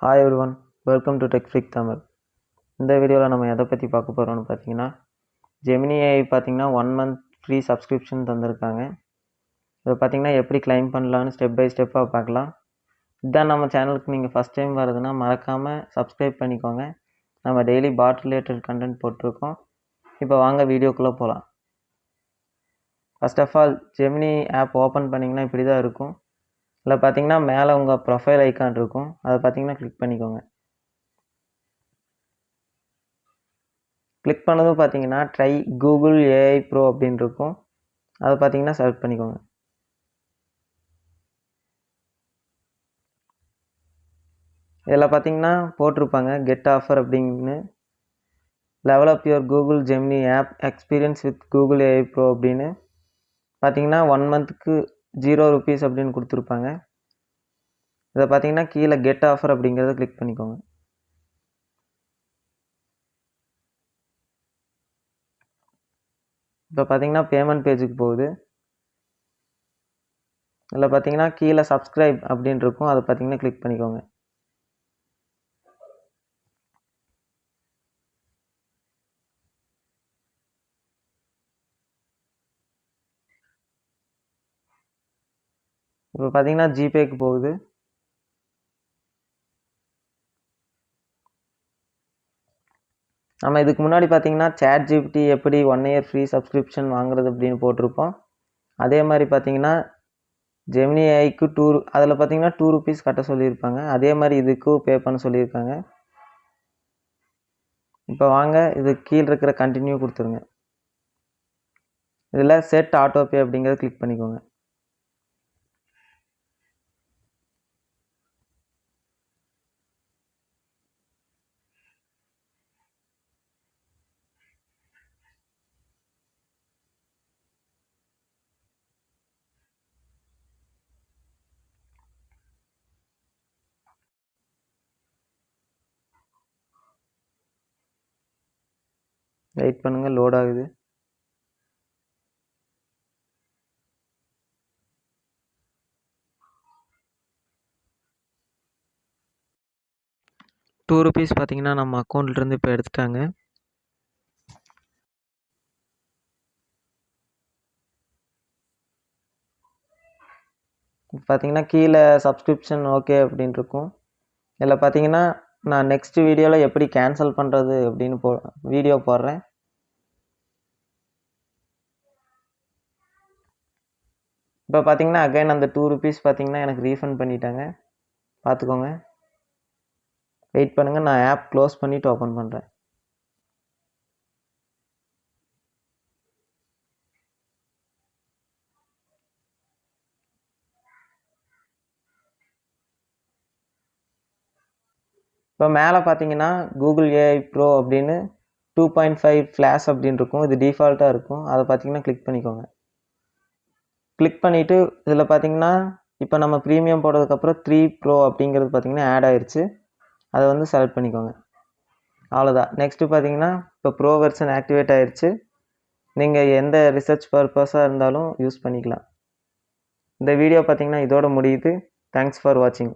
Hi everyone, welcome to tech freak Tamil. இந்த வீடியோவில் நம்ம எதை பற்றி பார்க்க போகிறோம்னு பார்த்தீங்கன்னா, ஜெமினி ஏஐ பார்த்தீங்கன்னா 1 மந்த் ஃப்ரீ சப்ஸ்கிரிப்ஷன் தந்திருக்காங்க. இதை பார்த்தீங்கன்னா எப்படி கிளைம் பண்ணலான்னு ஸ்டெப் பை ஸ்டெப்பாக பார்க்கலாம். இதுதான் நம்ம சேனலுக்கு நீங்கள் ஃபஸ்ட் டைம் வருதுன்னா மறக்காமல் சப்ஸ்கிரைப் பண்ணிக்கோங்க. நம்ம டெய்லி பாட் ரிலேட்டட் கண்டென்ட் போட்டிருக்கோம். இப்போ வாங்க வீடியோக்குள்ளே போகலாம். First of all Gemini app open பண்ணிங்கன்னா இப்படி தான் இருக்கும். இதில் பார்த்தீங்கன்னா மேலே உங்கள் ப்ரொஃபைல் ஐக்கான் இருக்கும், அதை பார்த்தீங்கன்னா கிளிக் பண்ணிக்கோங்க. கிளிக் பண்ணதும் பார்த்தீங்கன்னா ட்ரை கூகுள் ஏஐ ப்ரோ அப்படின்னு இருக்கும், அதை பார்த்தீங்கன்னா செலக்ட் பண்ணிக்கோங்க. இதில் பார்த்தீங்கன்னா போட்டிருப்பாங்க கெட் ஆஃபர் அப்படின்னு, develop your Google Gemini app experience with Google AI Pro அப்படின்னு பார்த்தீங்கன்னா 1 மந்த்துக்கு ₹0 அப்படின்னு கொடுத்துருப்பாங்க. இதை பார்த்தீங்கன்னா கீழே கெட் ஆஃபர் அப்படிங்கிறத கிளிக் பண்ணிக்கோங்க. இப்போ பார்த்தீங்கன்னா பேமெண்ட் பேஜுக்கு போகுது. இதில் பார்த்தீங்கன்னா கீழே சப்ஸ்கிரைப் அப்படின்னு இருக்கும், அதை பார்த்தீங்கன்னா கிளிக் பண்ணிக்கோங்க. இப்போ பார்த்தீங்கன்னா ஜிபேக்கு போகுது. நம்ம இதுக்கு முன்னாடி பார்த்தீங்கன்னா சேட் ஜிபிடி எப்படி 1 இயர் ஃப்ரீ சப்ஸ்கிரிப்ஷன் வாங்குறது அப்படின்னு போட்டிருப்போம். அதே மாதிரி பார்த்தீங்கன்னா ஜெமினி ஏஐக்கு அதில் பார்த்தீங்கன்னா ₹2 கட்ட சொல்லியிருப்பாங்க. அதே மாதிரி இதுக்கும் பே பண்ண சொல்லியிருக்காங்க. இப்போ வாங்க இது கீழே இருக்கிற கண்டினியூ கொடுத்துருங்க. இதில் செட் ஆட்டோ பே அப்படிங்கிறத கிளிக் பண்ணிக்கோங்க. வெயிட் பண்ணுங்கள், லோட் ஆகுது. ₹2 பார்த்தீங்கன்னா நம்ம அக்கௌண்ட்லேருந்து இப்போ எடுத்துட்டாங்க. பார்த்தீங்கன்னா கீழே சப்ஸ்கிரிப்ஷன் ஓகே அப்படின்னு இருக்கும். இதில் பார்த்தீங்கன்னா நான் நெக்ஸ்ட் வீடியோவில் எப்படி கேன்சல் பண்ணுறது அப்படின்னு வீடியோ போடுறேன். இப்போ பார்த்தீங்கன்னா அகைன் அந்த ₹2 பார்த்தீங்கன்னா எனக்கு ரீஃபண்ட் பண்ணிட்டாங்க, பார்த்துக்கோங்க. வெயிட் பண்ணுங்கள், நான் ஆப் க்ளோஸ் பண்ணிவிட்டு ஓப்பன் பண்ணுறேன். இப்போ மேலே பார்த்தீங்கன்னா கூகுள் ஏஐ ப்ரோ அப்படின்னு 2.5 ஃப்ளாஷ் அப்படின்னு இருக்கும். இது டிஃபால்ட்டாக இருக்கும், அதை பார்த்தீங்கன்னா கிளிக் பண்ணிக்கோங்க. கிளிக் பண்ணிவிட்டு இதில் பார்த்தீங்கன்னா இப்போ நம்ம ப்ரீமியம் போட்டதுக்கப்புறம் 3 ப்ரோ அப்படிங்கிறது பார்த்தீங்கன்னா ஆட் ஆயிடுச்சு, அதை வந்து செலக்ட் பண்ணிக்கோங்க. அவ்வளோதான். நெக்ஸ்ட்டு பார்த்தீங்கன்னா இப்போ ப்ரோ வெர்ஷன் ஆக்டிவேட் ஆயிடுச்சு. நீங்கள் எந்த ரிசர்ச் பர்பஸாக இருந்தாலும் யூஸ் பண்ணிக்கலாம். இந்த வீடியோ பார்த்தீங்கன்னா இதோட முடியுது. தேங்க்ஸ் ஃபார் வாட்சிங்.